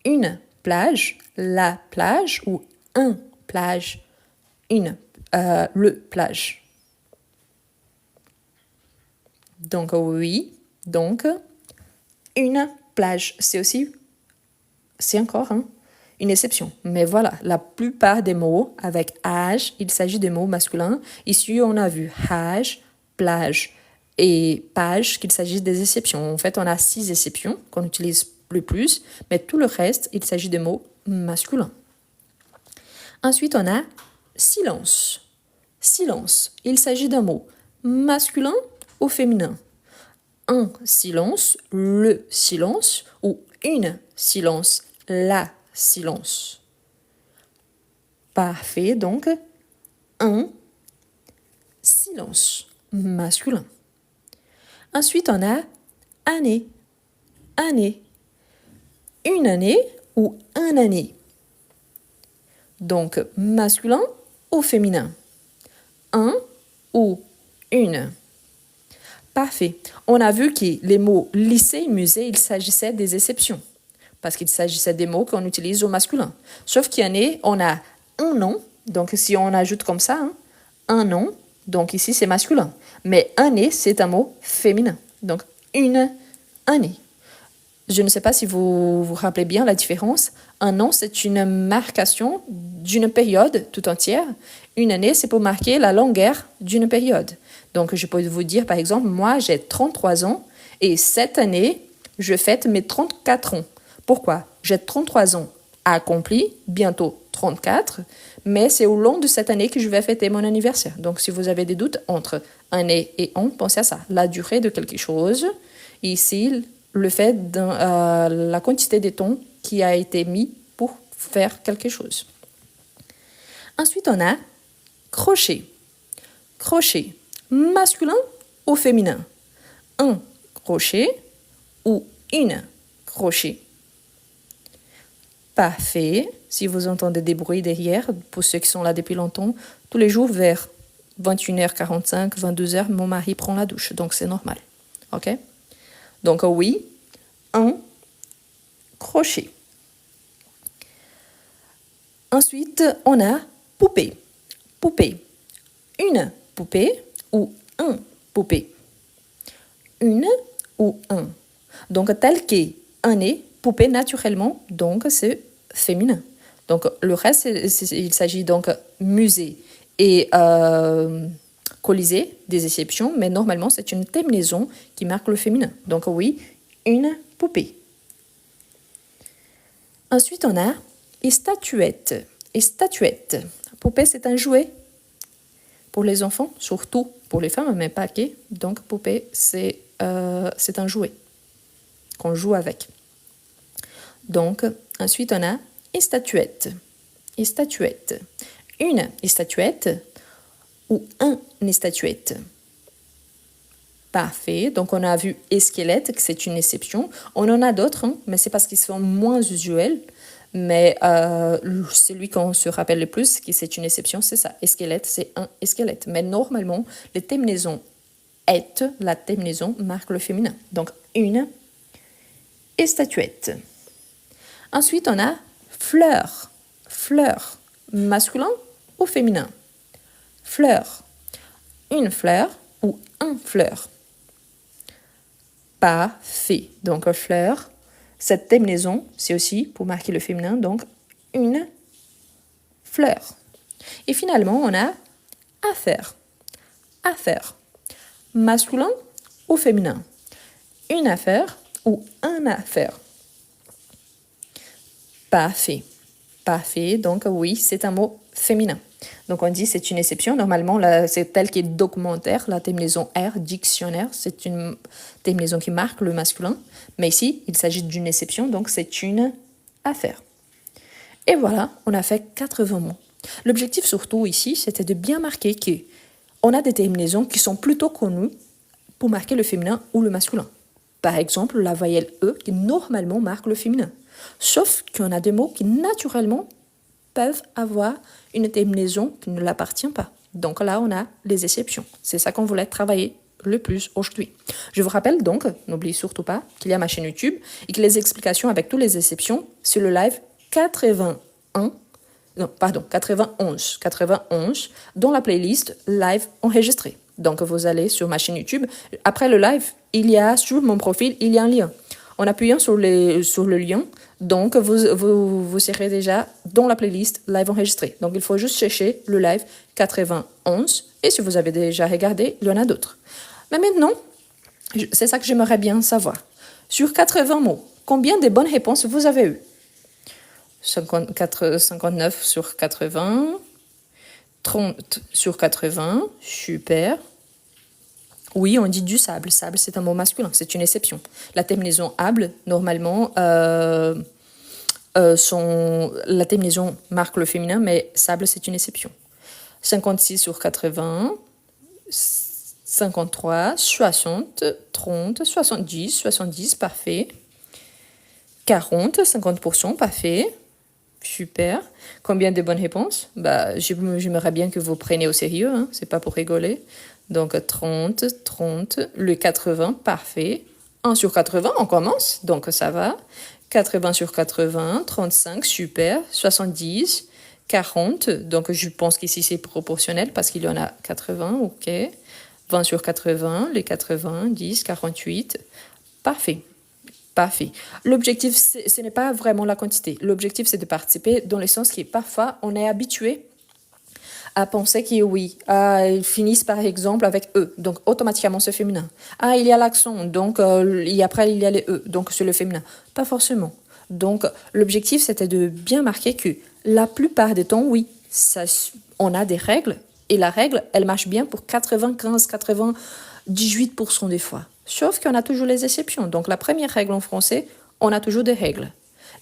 Une plage, la plage ou un plage, le plage. Donc, oui. Donc, une plage. C'est encore une exception. Mais voilà, la plupart des mots avec âge, il s'agit des mots masculins. Ici, on a vu âge, plage et page, qu'il s'agit des exceptions. En fait, on a 6 exceptions qu'on utilise le plus, mais tout le reste, il s'agit de mots masculins. Ensuite, on a silence. Silence, il s'agit d'un mot masculin ou féminin? Un silence, le silence, ou une silence, la silence. Parfait, donc un silence masculin. Ensuite, on a année. Année. Une année ou un année. Donc, masculin ou féminin? Un ou une. Parfait. On a vu que les mots lycée et musée, il s'agissait des exceptions. Parce qu'il s'agissait des mots qu'on utilise au masculin. Sauf qu'année, on a un nom. Donc, si on ajoute comme ça, un nom, donc ici, c'est masculin. Mais année, c'est un mot féminin. Donc, une année. Je ne sais pas si vous vous rappelez bien la différence. Un an, c'est une marcation d'une période tout entière. Une année, c'est pour marquer la longueur d'une période. Donc, je peux vous dire, par exemple, moi, j'ai 33 ans et cette année, je fête mes 34 ans. Pourquoi? J'ai 33 ans accomplis, bientôt 34, mais c'est au long de cette année que je vais fêter mon anniversaire. Donc, si vous avez des doutes entre année et an, pensez à ça. La durée de quelque chose, ici, le fait de la quantité de temps qui a été mis pour faire quelque chose. Ensuite, on a crochet. Crochet, masculin ou féminin? Un crochet ou une crochet? Parfait. Si vous entendez des bruits derrière, pour ceux qui sont là depuis longtemps, tous les jours vers 21h45, 22h, mon mari prend la douche, donc c'est normal. OK? Donc oui, un crochet. Ensuite, on a poupée. Poupée. Une poupée ou un poupée? Une ou un? Donc tel qu'un est, poupée naturellement, donc c'est féminin. Donc le reste, il s'agit donc musée et colisée, des exceptions, mais normalement c'est une terminaison qui marque le féminin. Donc oui, une poupée. Ensuite, on a statuette. Statuette. Poupée, c'est un jouet pour les enfants, surtout pour les femmes, mais pas que. Donc poupée, c'est un jouet qu'on joue avec. Donc, ensuite, on a statuette. Statuette. Une statuette ou un statuette? Parfait. Donc, on a vu squelette, que c'est une exception. On en a d'autres, hein, mais c'est parce qu'ils sont moins usuels. Mais celui qu'on se rappelle le plus, qui c'est une exception, c'est ça. Squelette, c'est un squelette. Mais normalement, les terminaisons est, la terminaison marque le féminin. Donc, une statuette. Ensuite, on a fleur. Fleur, masculin ou féminin? Fleur. Une fleur ou un fleur? Parfait. Donc, fleur. Cette terminaison, c'est aussi pour marquer le féminin, donc une fleur. Et finalement, on a affaire. Affaire. Masculin ou féminin? Une affaire ou un affaire? Parfait. Parfait. Donc oui, c'est un mot féminin. Donc on dit c'est une exception. Normalement, c'est tel qui est documentaire, la terminaison R, dictionnaire, c'est une terminaison qui marque le masculin. Mais ici, il s'agit d'une exception, donc c'est une affaire. Et voilà, on a fait 80 mots. L'objectif surtout ici, c'était de bien marquer qu'on a des terminaisons qui sont plutôt connues pour marquer le féminin ou le masculin. Par exemple, la voyelle E qui normalement marque le féminin. Sauf qu'on a des mots qui naturellement peuvent avoir une terminaison qui ne l'appartient pas. Donc là, on a les exceptions. C'est ça qu'on voulait travailler le plus aujourd'hui. Je vous rappelle donc, n'oubliez surtout pas, qu'il y a ma chaîne YouTube et que les explications avec toutes les exceptions sur le live 91, dans la playlist live enregistré. Donc vous allez sur ma chaîne YouTube. Après le live, il y a sur mon profil, il y a un lien. En appuyant sur le lien, donc vous serez déjà dans la playlist live enregistré. Donc il faut juste chercher le live 91 et si vous avez déjà regardé, il y en a d'autres. Mais maintenant, c'est ça que j'aimerais bien savoir. Sur 80 mots, combien de bonnes réponses vous avez eues? 59 sur 80, 30 sur 80, super. Oui, on dit du sable. Sable, c'est un mot masculin, c'est une exception. La terminaison able, normalement, la terminaison marque le féminin, mais sable, c'est une exception. 56 sur 80, 53, 60, 30, 70, parfait. 40, 50%, parfait. Super. Combien de bonnes réponses? J'aimerais bien que vous preniez au sérieux, hein, c'est pas pour rigoler. Donc 30, le 80, parfait. 1 sur 80, on commence, donc ça va. 80 sur 80, 35, super. 70, 40, donc je pense qu'ici c'est proportionnel parce qu'il y en a 80, ok. 20 sur 80, les 80, 10, 48, parfait. Parfait. L'objectif, ce n'est pas vraiment la quantité. L'objectif, c'est de participer dans le sens qui, parfois, on est habitué à penser que oui, ils finissent par exemple avec E, donc automatiquement c'est féminin. Il y a l'accent, donc et après il y a les E, donc c'est le féminin. Pas forcément. Donc l'objectif, c'était de bien marquer que la plupart des temps, oui, on a des règles, et la règle, elle marche bien pour 98% des fois. Sauf qu'on a toujours les exceptions. Donc la première règle en français, on a toujours des règles.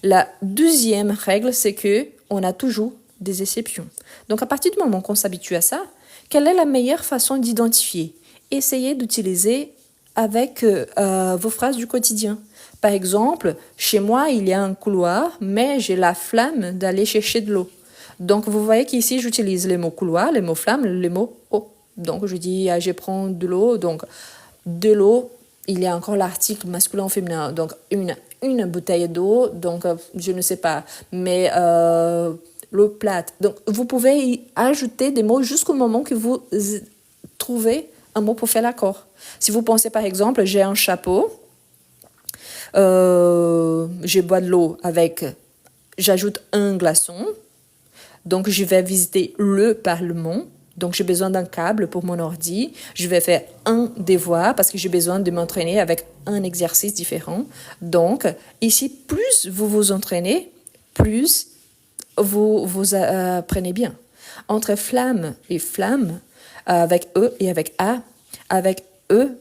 La deuxième règle, c'est que on a toujours des exceptions. Donc, à partir du moment qu'on s'habitue à ça, quelle est la meilleure façon d'identifier? Essayez d'utiliser avec vos phrases du quotidien. Par exemple, chez moi, il y a un couloir, mais j'ai la flemme d'aller chercher de l'eau. Donc, vous voyez qu'ici, j'utilise les mots couloir, les mots flamme, les mots eau. Donc, je dis, je prends de l'eau. Donc, de l'eau, il y a encore l'article masculin féminin. Donc, une bouteille d'eau. Donc, je ne sais pas. Mais l'eau plate. Donc, vous pouvez y ajouter des mots jusqu'au moment que vous trouvez un mot pour faire l'accord. Si vous pensez, par exemple, j'ai un chapeau, je bois de l'eau avec, j'ajoute un glaçon. Donc, je vais visiter le Parlement. Donc, j'ai besoin d'un câble pour mon ordi. Je vais faire un devoir parce que j'ai besoin de m'entraîner avec un exercice différent. Donc, ici, plus vous vous entraînez, plus vous apprenez bien. Entre flamme et flamme, avec E et avec A, avec E,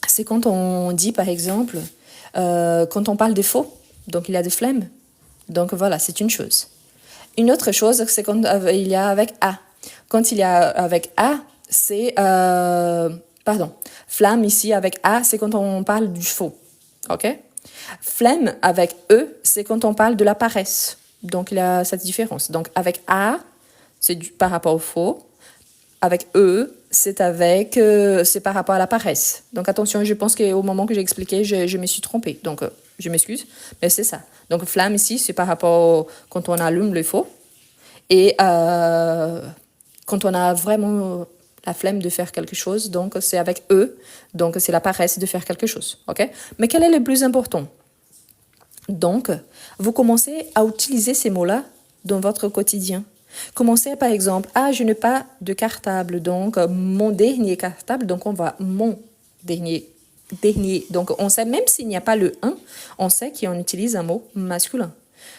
c'est quand on dit, par exemple, quand on parle des faux. Donc, il y a des flemmes. Donc, voilà, c'est une chose. Une autre chose, c'est quand il y a avec A. Quand il y a avec A, c'est... flamme ici avec A, c'est quand on parle du faux. OK? Flemme avec E, c'est quand on parle de la paresse. Donc, il y a cette différence. Donc, avec A, c'est par rapport au faux. Avec E, c'est par rapport à la paresse. Donc, attention, je pense qu'au moment que j'ai expliqué, je me suis trompée. Donc, je m'excuse, mais c'est ça. Donc, flamme ici, c'est par rapport quand on allume le feu. Et quand on a vraiment la flemme de faire quelque chose, donc c'est avec E. Donc, c'est la paresse de faire quelque chose. OK? Mais quel est le plus important? Donc, vous commencez à utiliser ces mots-là dans votre quotidien. Commencez par exemple, je n'ai pas de cartable, donc mon dernier cartable, donc on va mon dernier. Donc on sait, même s'il n'y a pas le un, on sait qu'on utilise un mot masculin.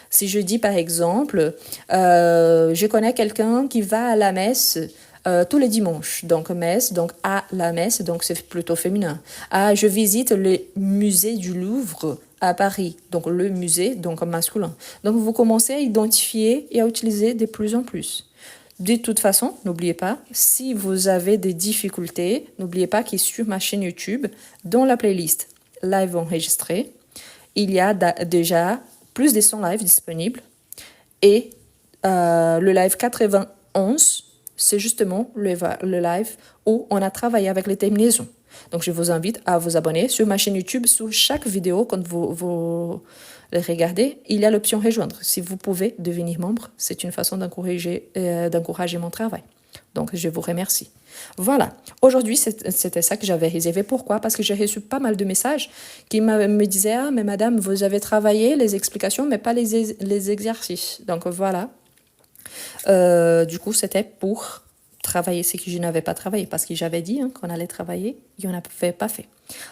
Si je dis par exemple, je connais quelqu'un qui va à la messe tous les dimanches, donc messe, donc à la messe, donc c'est plutôt féminin. Je visite le musée du Louvre à Paris, donc le musée, donc masculin. Donc vous commencez à identifier et à utiliser de plus en plus. De toute façon, n'oubliez pas, si vous avez des difficultés, n'oubliez pas que sur ma chaîne YouTube, dans la playlist live enregistré, il y a déjà plus de 100 lives disponibles. Et le live 91, c'est justement le live où on a travaillé avec les terminaisons. Donc, je vous invite à vous abonner sur ma chaîne YouTube. Sous chaque vidéo, quand vous les regardez, il y a l'option rejoindre. Si vous pouvez devenir membre, c'est une façon d'encourager mon travail. Donc, je vous remercie. Voilà. Aujourd'hui, c'était ça que j'avais réservé. Pourquoi? Parce que j'ai reçu pas mal de messages qui me disaient « mais madame, vous avez travaillé les explications, mais pas les exercices. » Donc, voilà. Du coup, c'était pour travailler ce que je n'avais pas travaillé parce que j'avais dit qu'on allait travailler et on n'avait pas fait.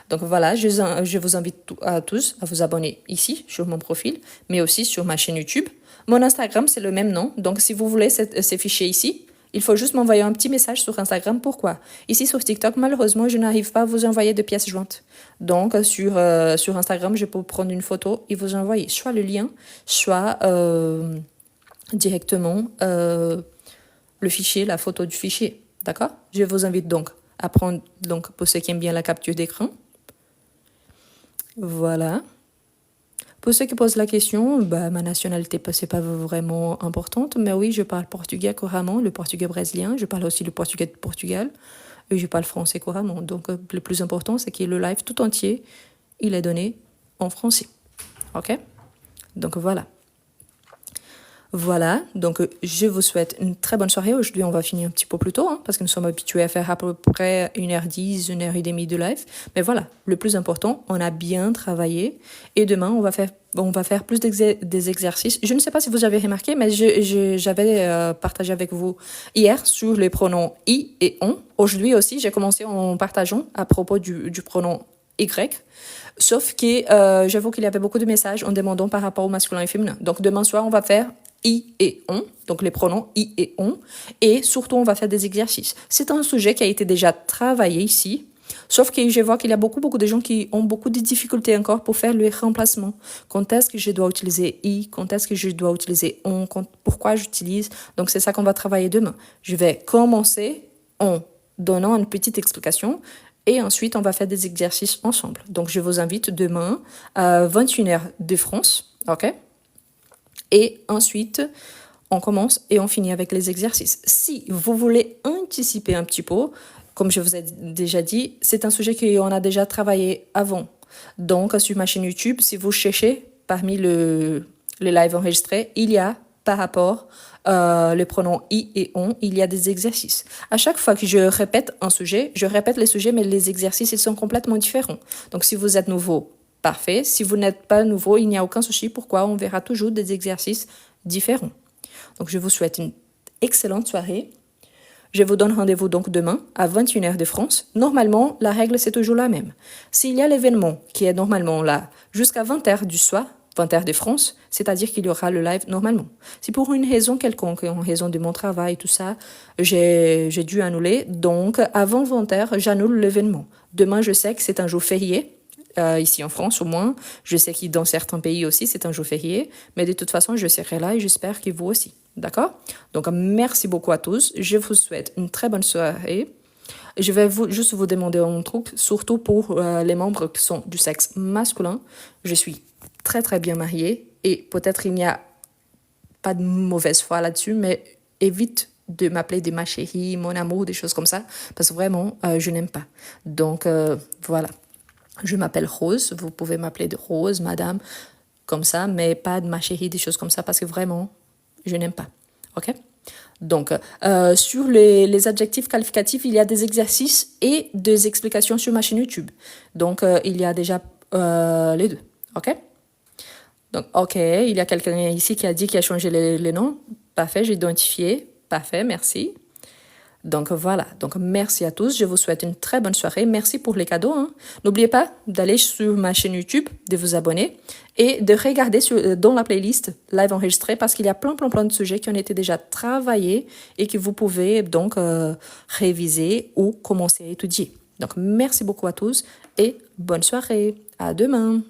Donc voilà, je vous invite à tous à vous abonner ici sur mon profil, mais aussi sur ma chaîne YouTube. Mon Instagram, c'est le même nom. Donc si vous voulez ces fichiers ici, il faut juste m'envoyer un petit message sur Instagram. Pourquoi? Ici sur TikTok, malheureusement, je n'arrive pas à vous envoyer de pièces jointes. Donc sur Instagram, je peux prendre une photo et vous envoyer soit le lien, soit directement le fichier, la photo du fichier. D'accord? Je vous invite donc à prendre, donc, pour ceux qui aiment bien la capture d'écran. Voilà. Pour ceux qui posent la question, ma nationalité, c'est pas vraiment importante, mais oui, je parle portugais couramment, le portugais brésilien, je parle aussi le portugais de Portugal, et je parle français couramment. Donc, le plus important, c'est que le live tout entier, il est donné en français. OK? Donc, voilà. Voilà, donc je vous souhaite une très bonne soirée. Aujourd'hui, on va finir un petit peu plus tôt, parce que nous sommes habitués à faire à peu près 1h10, 1h30 de live. Mais voilà, le plus important, on a bien travaillé. Et demain, on va faire plus des exercices. Je ne sais pas si vous avez remarqué, mais j'avais partagé avec vous hier sur les pronoms i et on. Aujourd'hui aussi, j'ai commencé en partageant à propos du pronom y. Sauf que j'avoue qu'il y avait beaucoup de messages en demandant par rapport au masculin et féminin. Donc demain soir, on va faire i et on, donc les pronoms i et surtout on va faire des exercices. C'est un sujet qui a été déjà travaillé ici, Sauf que je vois qu'il y a beaucoup de gens qui ont beaucoup de difficultés encore pour faire le remplacement. Quand est-ce que je dois utiliser i, quand est-ce que je dois utiliser on, pourquoi j'utilise. Donc c'est ça qu'on va travailler demain. Je vais commencer en donnant une petite explication et ensuite on va faire des exercices ensemble. Donc je vous invite demain à 21h de France, ok? Et ensuite, on commence et on finit avec les exercices. Si vous voulez anticiper un petit peu, comme je vous ai déjà dit, c'est un sujet qu'on a déjà travaillé avant. Donc, sur ma chaîne YouTube, si vous cherchez parmi les lives enregistrés, il y a par rapport les pronoms i et on, il y a des exercices. À chaque fois que je répète un sujet, je répète les sujets, mais les exercices, ils sont complètement différents. Donc, si vous êtes nouveau, parfait. Si vous n'êtes pas nouveau, il n'y a aucun souci. Pourquoi? On verra toujours des exercices différents. Donc, je vous souhaite une excellente soirée. Je vous donne rendez-vous donc demain à 21h de France. Normalement, la règle, c'est toujours la même. S'il y a l'événement qui est normalement là jusqu'à 20h du soir, 20h de France, c'est-à-dire qu'il y aura le live normalement. Si pour une raison quelconque, en raison de mon travail, tout ça, j'ai dû annuler. Donc, avant 20h, j'annule l'événement. Demain, je sais que c'est un jour férié. Ici en France au moins. Je sais que dans certains pays aussi, c'est un jour férié. Mais de toute façon, je serai là et j'espère que vous aussi. D'accord? Donc, merci beaucoup à tous. Je vous souhaite une très bonne soirée. Je vais juste vous demander un truc, surtout pour les membres qui sont du sexe masculin. Je suis très bien mariée et peut-être il n'y a pas de mauvaise foi là-dessus, mais évite de m'appeler de ma chérie, mon amour, des choses comme ça, parce que vraiment, je n'aime pas. Donc, voilà. Je m'appelle Rose, vous pouvez m'appeler de Rose, madame, comme ça, mais pas de ma chérie, des choses comme ça, parce que vraiment, je n'aime pas. Ok? Donc, sur les adjectifs qualificatifs, il y a des exercices et des explications sur ma chaîne YouTube. Donc, il y a déjà les deux. Ok? Donc, ok, il y a quelqu'un ici qui a dit qu'il a changé les noms. Parfait, j'ai identifié. Parfait, merci. Donc voilà, donc merci à tous, je vous souhaite une très bonne soirée, merci pour les cadeaux. Hein. N'oubliez pas d'aller sur ma chaîne YouTube, de vous abonner et de regarder dans la playlist live enregistré parce qu'il y a plein de sujets qui ont été déjà travaillés et que vous pouvez donc réviser ou commencer à étudier. Donc merci beaucoup à tous et bonne soirée, à demain.